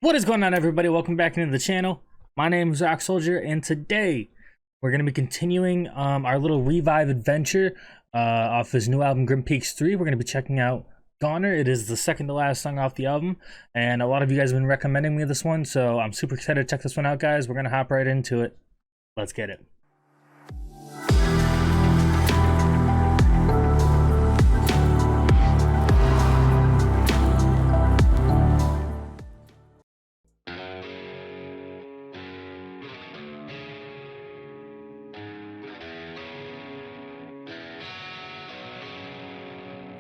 What is going on, everybody? Welcome back into the channel. My name is Rock Soldier, and today we're going to be continuing our little Revive adventure off his new album Grim Peaks 3. We're going to be checking out Goner. It is the second to last song off the album, and a lot of you guys have been recommending me this one, so I'm super excited to check this one out, guys. We're going to hop right into it. Let's get it.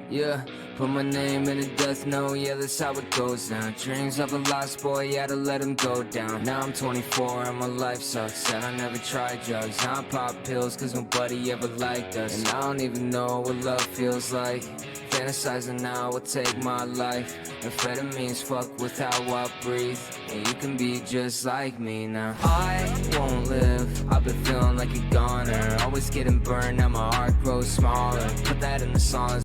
Yeah, put my name in a death note, yeah, that's how it goes now. Dreams of a lost boy, yeah, to let him go down. Now I'm 24 and my life sucks, and I never tried drugs. Now I pop pills cause nobody ever liked us, and I don't even know what love feels like. Fantasizing now will take my life. Amphetamines fuck with how I breathe, and you can be just like me now. I won't live, I've been feeling like a goner. Always getting burned, now my heart grows smaller. Put that in the songs.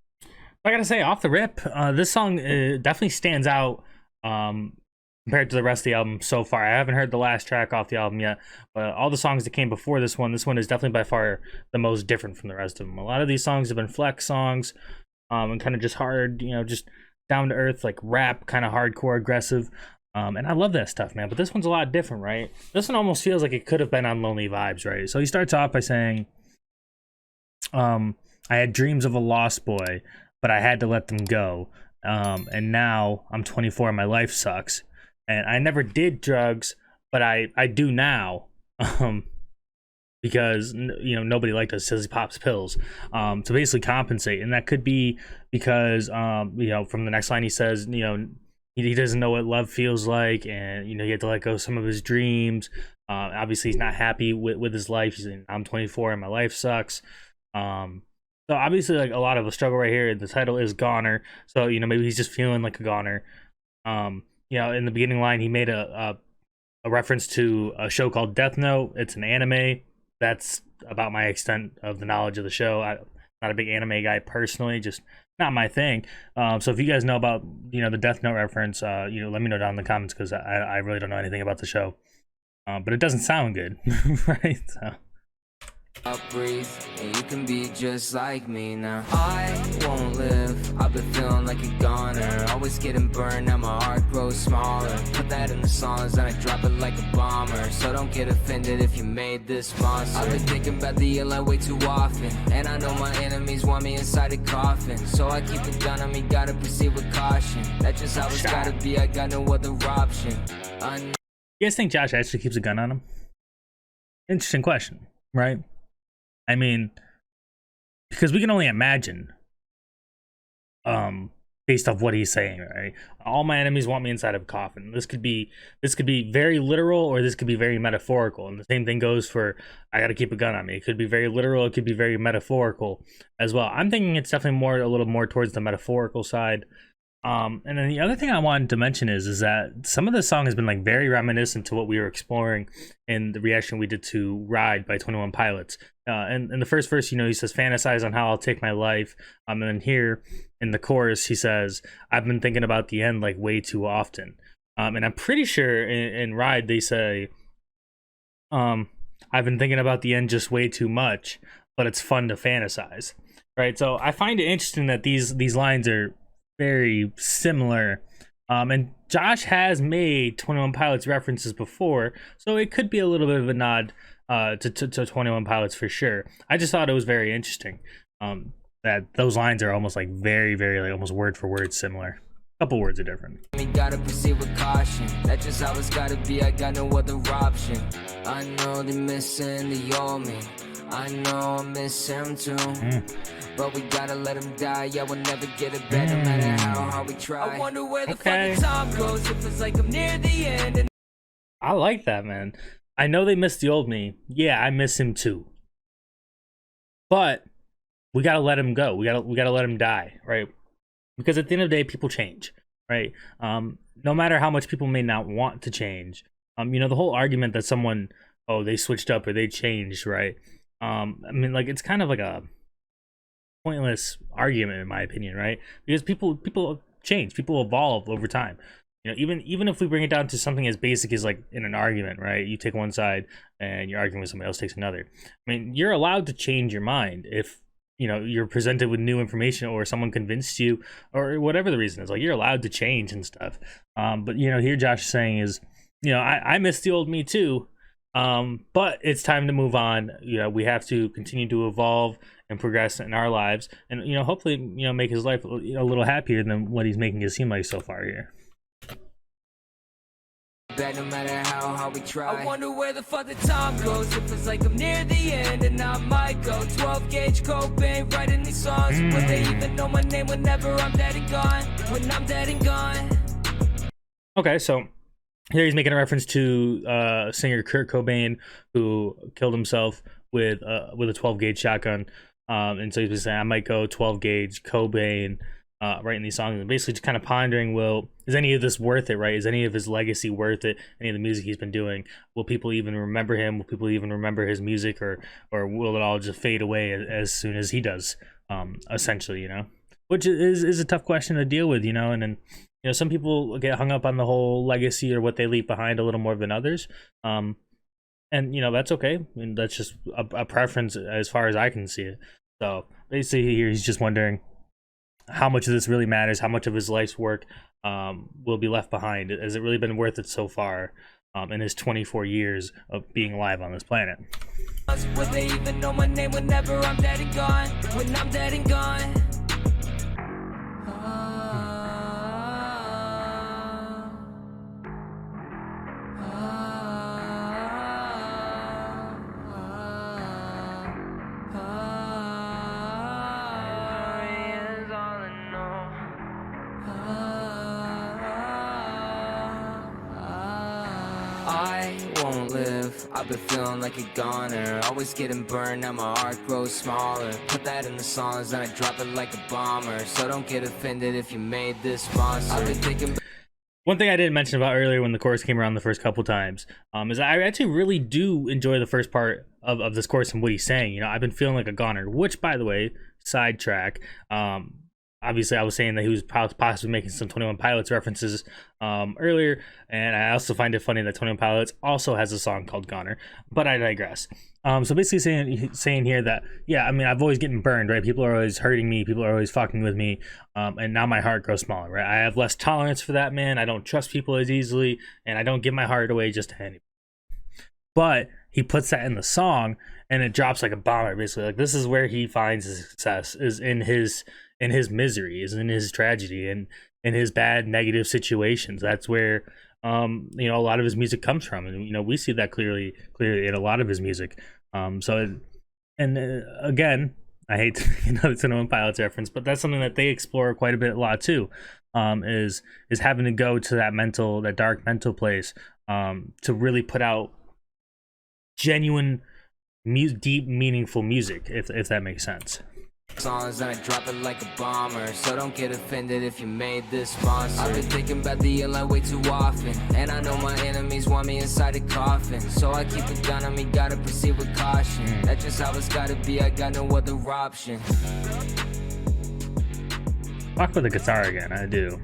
I gotta say, off the rip, this song definitely stands out compared to the rest of the album so far. I haven't heard the last track off the album yet, but all the songs that came before this one is definitely by far the most different from the rest of them. A lot of these songs have been flex songs and kind of just hard, you know, just down to earth, like rap, kind of hardcore, aggressive. And I love that stuff, man. But this one's a lot different, right? This one almost feels like it could have been on Lonely Vibes, right? So he starts off by saying, I had dreams of a lost boy, but I had to let them go. And now I'm 24 and my life sucks. And I never did drugs, but I do now. Because, you know, nobody liked us, says he pops pills to basically compensate. And that could be because, you know, from the next line he says, you know, he doesn't know what love feels like. And, you know, he had to let go of some of his dreams. Obviously, he's not happy with his life. He's saying, I'm 24 and my life sucks. So obviously, like, a lot of a struggle right here. The title is Goner, so, you know, maybe he's just feeling like a goner. You know, in the beginning line, he made a reference to a show called Death Note. It's an anime. That's about my extent of the knowledge of the show. I'm not a big anime guy personally, just not my thing. So if you guys know about, you know, the Death Note reference, you know, let me know down in the comments, because I really don't know anything about the show. But it doesn't sound good, right? So. I'll breathe, and you can be just like me now. I won't live, I've been feeling like a goner. Always getting burned, now my heart grows smaller. Put that in the songs and I drop it like a bomber. So don't get offended if you made this monster. I've been thinking about the ill way too often, and I know my enemies want me inside a coffin. So I keep a gun on me, gotta proceed with caution. That's just how it's gotta be, I got no other option. You guys think Josh actually keeps a gun on him? Interesting question, right? I mean, because we can only imagine, based off what he's saying, right? All my enemies want me inside of a coffin. This could be very literal, or this could be very metaphorical. And the same thing goes for, I got to keep a gun on me. It could be very literal. It could be very metaphorical as well. I'm thinking it's definitely a little more towards the metaphorical side. And then the other thing I wanted to mention is that some of the song has been like very reminiscent to what we were exploring in the reaction we did to Ride by 21 Pilots. And in the first verse, you know, he says, fantasize on how I'll take my life. And then here in the chorus, he says, I've been thinking about the end like way too often. And I'm pretty sure in Ride, they say, I've been thinking about the end just way too much, but it's fun to fantasize. Right. So I find it interesting that these lines are very similar, and Josh has made 21 Pilots references before, so it could be a little bit of a nod to 21 Pilots for sure. I just thought it was very interesting that those lines are almost like very like almost word for word similar. A couple words are different. We gotta proceed with caution. That's just how it's gotta be, I got no other option. I know they're missing the old me, I know I miss him too. But we gotta let him die, yeah, we'll never get it back, no matter how hard we try. I wonder where the fucking time goes, if it's like I'm near the end. And I like that, man. I know they miss the old me. Yeah, I miss him too. But we gotta let him go. We gotta let him die, right? Because at the end of the day, people change, right? No matter how much people may not want to change. You know, the whole argument that someone, oh, they switched up or they changed, right? I mean, like, it's kind of like a pointless argument in my opinion, right? Because people change, people evolve over time. You know, even if we bring it down to something as basic as like in an argument, right? You take one side and you're arguing with somebody else takes another. I mean, you're allowed to change your mind if you know you're presented with new information or someone convinced you or whatever the reason is. Like you're allowed to change and stuff. But you know, here Josh is saying is, you know, I miss the old me too. But it's time to move on. You know, we have to continue to evolve and progress in our lives, and you know, hopefully, you know, make his life a little happier than what he's making it seem like so far here. No matter how hard we try. I wonder where the fuck the time goes. It feels like I'm near the end and I might go 12 gauge Cobain writing these songs. Would they even know my name whenever I'm dead and gone? When I'm dead and gone. Okay, so here he's making a reference to singer Kurt Cobain, who killed himself with a 12 gauge shotgun. And so he's saying I might go 12 gauge Cobain, writing these songs, and basically just kind of pondering, well, is any of this worth it, right? Is any of his legacy worth it? Any of the music he's been doing? Will people even remember him? Will people even remember his music, or will it all just fade away as soon as he does? Essentially, you know, which is a tough question to deal with, you know, and then, you know, some people get hung up on the whole legacy or what they leave behind a little more than others. And you know, that's okay. I mean, that's just a preference as far as I can see it. So basically here he's just wondering how much of this really matters, how much of his life's work will be left behind. Has it really been worth it so far in his 24 years of being alive on this planet? Would they even know my name whenever I'm dead and gone? When I'm dead and gone. I won't live, I've been feeling like a goner. Always getting burned, now my heart grows smaller. Put that in the songs and I drop it like a bomber. So don't get offended if you made this sponsor. I've been thinking. One thing I didn't mention about earlier when the chorus came around the first couple times is I actually really do enjoy the first part of this chorus and what he's saying. You know, I've been feeling like a goner, which, by the way, sidetrack. Obviously, I was saying that he was possibly making some 21 Pilots references earlier, and I also find it funny that 21 Pilots also has a song called Goner, but I digress. So basically saying here that, yeah, I mean, I've always getting burned, right? People are always hurting me, people are always fucking with me, and now my heart grows smaller, right? I have less tolerance for that, man. I don't trust people as easily, and I don't give my heart away just to anybody. But he puts that in the song, and it drops like a bomber, basically. Like, this is where he finds his success, is in his misery, is in his tragedy, and in his bad negative situations. That's where you know, a lot of his music comes from, and you know, we see that clearly in a lot of his music. Again, I hate to make another 21 Pilots reference, but that's something that they explore quite a lot too. Is having to go to that dark mental place to really put out genuine deep meaningful music, if that makes sense. Songs and I drop it like a bomber. So don't get offended if you made this sponsor. I've been thinking about the ill way too often, and I know my enemies want me inside a coffin. So I keep a gun on me, gotta proceed with caution. That's just how it's gotta be, I got no other option. Fuck with the guitar again, I do.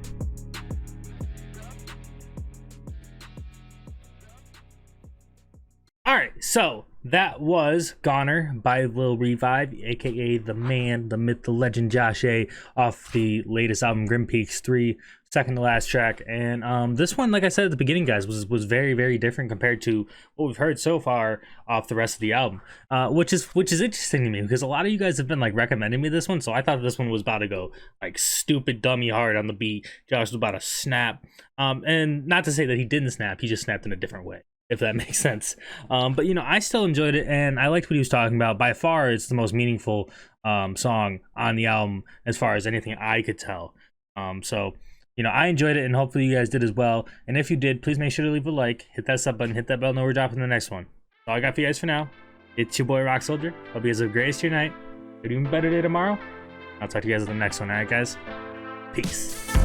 Alright, so that was Goner by Lil Revive, aka the man, the myth, the legend, Josh A, off the latest album, Grim Peaks 3, second to last track. And this one, like I said at the beginning, guys, was very, very different compared to what we've heard so far off the rest of the album, which is interesting to me, because a lot of you guys have been like recommending me this one, so I thought this one was about to go like stupid dummy hard on the beat. Josh was about to snap, and not to say that he didn't snap, he just snapped in a different way, if that makes sense. But you know, I still enjoyed it, and I liked what he was talking about. By far, it's the most meaningful song on the album as far as anything I could tell. So you know, I enjoyed it, and hopefully you guys did as well. And if you did, please make sure to leave a like, hit that sub button, hit that bell, know we're dropping the next one. That's all I got for you guys for now. It's your boy Rock Soldier. Hope you guys have a great rest of your night. An even better day tomorrow. I'll talk to you guys in the next one. Alright, guys? Peace.